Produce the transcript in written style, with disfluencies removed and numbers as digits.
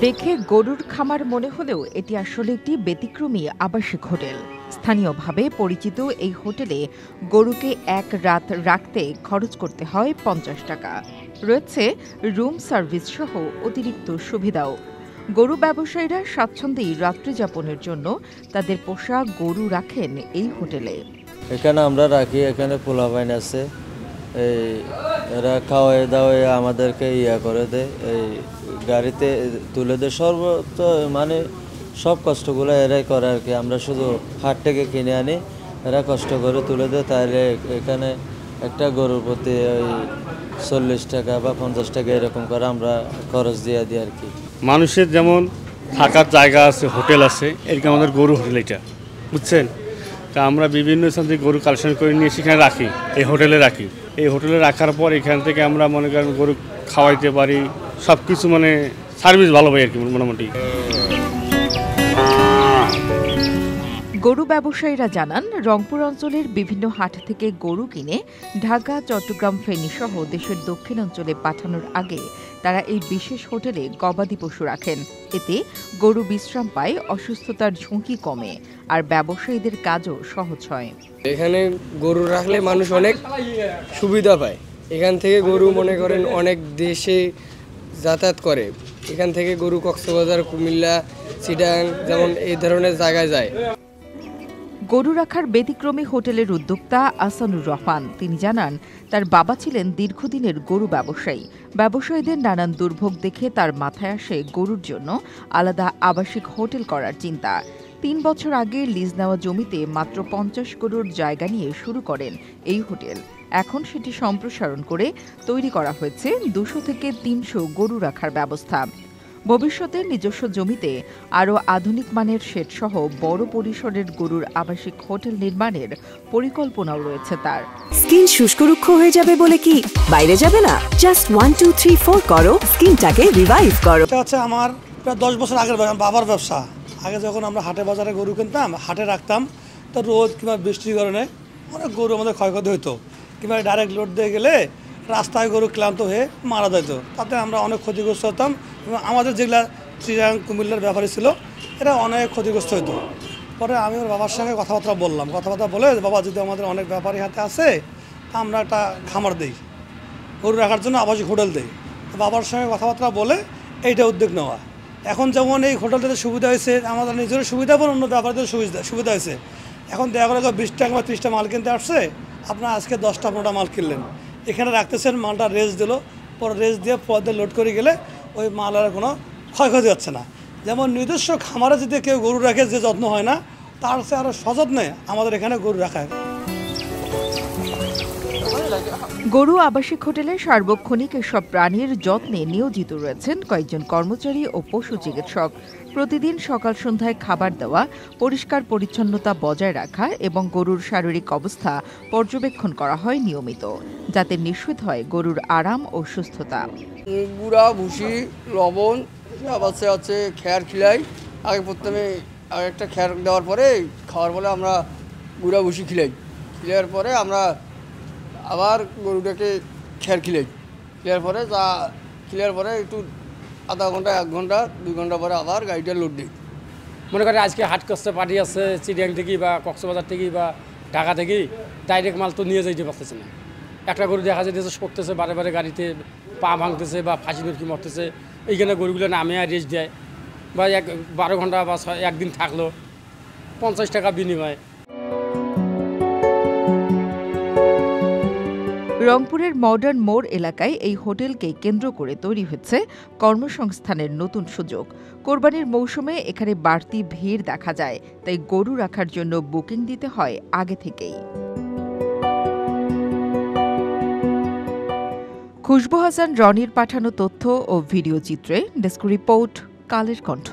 দেখে গরুর খামার মনে হলেও এটি আসলে একটি ব্যতিক্রমী আবাসিক হোটেল। স্থানীয়ভাবে পরিচিত এই হোটেলে গরুকে এক রাত রাখতে খরচ করতে হয় ৫০ টাকা। রয়েছে রুম সার্ভিস সহ অতিরিক্ত সুবিধাও। গরু ব্যবসায়ীরা স্বাচ্ছন্দ্যেই রাত্রি যাপনের জন্য তাদের পোষা গরু রাখেন এই হোটেলে। এখানে আমরা রাখি, এখানে পোলাপাইন আছে, এই এরা খাওয়াই দাওয়াই আমাদেরকে করে দেয়, এই গাড়িতে তুলে দেয়। সর্বত মানে সব কষ্টগুলো এরাই করে আর কি। আমরা শুধু হাট থেকে কিনে আনি, এরা কষ্ট করে তুলে দেয়। তাহলে এখানে একটা গরুর প্রতি ওই ৪০ টাকা বা ৫০ টাকা এরকম করে আমরা খরচ দিয়ে দিই আর কি। মানুষের যেমন থাকার জায়গা আছে, হোটেল আছে, এরকম আমাদের গরু হোটেল এটা, বুঝছেন। তা আমরা বিভিন্ন স্থান থেকে গরু কালেকশন করে নিয়ে সেখানে রাখি, এই হোটেলে রাখি। এই হোটেলে রাখার পর এখান থেকে আমরা মনে করেন গরু খাওয়াইতে পারি, সব কিছু মানে সার্ভিস ভালো পাই আর কি মোটামুটি। গরু ব্যবসায়ীরা জানান, রংপুর অঞ্চলের বিভিন্ন হাট থেকে গরু কিনে ঢাকা, চট্টগ্রাম, ফেনী সহ দেশের দক্ষিণাঞ্চলে পাঠানোর আগে তারা এই বিশেষ হোটেলে গবাদি পশু রাখেন। এতে গরু বিশ্রাম পায়, অসুস্থতার ঝুঁকি কমে, আর ব্যবসায়ীদের কাজও সহজ হয়। এখানে গরু রাখলে মানুষ অনেক সুবিধা পায়। এখান থেকে গরু মনে করেন অনেক দেশে যাতায়াত করে। এখান থেকে গরু কক্সবাজার, কুমিল্লা, চিটাগাং যেমন এই ধরনের জায়গায় যায়। গরু রাখার ব্যতিক্রমী হোটেলের উদ্যোক্তা আসানুর রহমান তিনি জানান, তার বাবা ছিলেন দীর্ঘদিনের গরু ব্যবসায়ী। ব্যবসায়ীদের নানান দুর্ভোগ দেখে তার মাথায় আসে গরুর জন্য আলাদা আবাসিক হোটেল করার চিন্তা। ৩ বছর আগে লিজ নেওয়া জমিতে মাত্র ৫০ গরুর জায়গা নিয়ে শুরু করেন এই হোটেল। এখন সেটি সম্প্রসারণ করে তৈরি করা হয়েছে ২০০ থেকে ৩০০ গরু রাখার ব্যবস্থা। ভবিষ্যতে নিজস্ব জমিতে আরও আধুনিক মানের শেড সহ বড় পরিসরের গরুর আবাসিক হোটেল নির্মাণের পরিকল্পনাও রয়েছে তার। স্কিন শুষ্করুক্ষ হয়ে যাবে বলে কি বাইরে যাবে না? জাস্ট 1 2 3 4 করো, স্কিনটাকে রিভাইভ করো। এটা হচ্ছে আমার প্রায় ১০ বছর আগের বাবার ব্যবসা। আগে যখন আমরা হাটে বাজারে গরু কিনতাম, হাটে রাখতাম, তো রোদ কিংবা বৃষ্টির কারণে অনেক গরু আমাদের ক্ষয়ক্ষতি হতো, কিংবা ডাইরেক্ট লোড দিয়ে গেলে রাস্তায় গরু ক্লান্ত হয়ে মারা যেত। তাতে আমরা অনেক ক্ষতিগ্রস্ত হতাম এবং আমাদের যেগুলা চিটাগাং, কুমিল্লার ব্যাপারী ছিল এরা অনেক ক্ষতিগ্রস্ত হতো। পরে আমি ওর বাবার সঙ্গে কথাবার্তা বললাম, কথাবার্তা বলে বাবা যদি আমাদের অনেক ব্যাপারী হাতে আছে আমরা একটা খামার দিই, গরু রাখার জন্য আবাসিক হোটেল দিই। বাবার সঙ্গে কথাবার্তা বলে এইটা উদ্যোগ নেওয়া। এখন যেমন এই হোটেলটাতে সুবিধা হয়েছে, আমাদের নিজের সুবিধা এবং অন্য ব্যাপারীদের সুবিধা হয়েছে। এখন দেখা গেলো ২০ টাকা বা ৩০টা মাল কিনতে আসছে, আপনার আজকে 10টা 15টা মাল কিনলেন, এখানে রাখতেছেন, মালটা রেস্ট দিল, পরে রেস্ট দিয়ে পরে লোড করে গেলে ওই মালের কোনো ক্ষয়ক্ষতি হচ্ছে না। যেমন নিজস্ব খামারে যদি কেউ গরু রাখে যে যত্ন হয় না, তার সে আরও সযত্নে আমাদের এখানে গরু রাখা। গরু আবাসিক হোটেলে সার্বক্ষণিক এসব প্রাণীর যত্নে নিয়োজিত রয়েছেন কয়েকজন কর্মচারী ও পশু চিকিৎসক। প্রতিদিন সকাল সন্ধ্যায় খাবার দেওয়া, পরিষ্কার পরিচ্ছন্নতা বজায় রাখা এবং গরুর শারীরিক অবস্থা পর্যবেক্ষণ করা হয় নিয়মিত, যাতে নিশ্চিত হয় গরুর আরাম ও সুস্থতা। গুঁড়া, ভুসি, লবণ, আবার হচ্ছে খ্যার খিলাই। আগে প্রথমে একটা খ্যার দেওয়ার পরে খাওয়ার পরে আমরা গুঁড়া ভুসি খিলাই, খিলার পরে আমরা আবার গরুটাকে খ্যার খিলাই, খিলার পরে খিলার পরে একটু আধা ঘন্টা, ১ ঘন্টা, ২ ঘন্টা পরে আবার গাড়িটা লোড দিই। মনে করেন আজকে হাট করতে পার্টি আছে চিড়িয়াং থেকে বা কক্সবাজার থেকে বা ঢাকা থেকে, ডাইরেক্ট মাল তো নিয়ে যাইতে পারতেছে না। একটা গরু দেখা যাইতেছে সরতেছে, বারে বারে গাড়িতে পা ভাঙতেছে বা ফাঁসি দড়কি মরতেছে, এইখানে গরুগুলো নামে রেস্ট দেয় বা ১২ ঘন্টা বা ১ দিন থাকলো ৫০ টাকা বিনিময়। রংপুরের মডার্ন মোড় এলাকায় এই হোটেলকে কেন্দ্র করে তৈরি হচ্ছে কর্মসংস্থানের নতুন সুযোগ। কোরবানির মৌসুমে এখানে বাড়তি ভিড় দেখা যায়, তাই গরু রাখার জন্য বুকিং দিতে হয় আগে থেকেই। খুশবু হাসান রনির পাঠানো তথ্য ও ভিডিও চিত্রে ডেস্ক রিপোর্ট, কালের কণ্ঠ।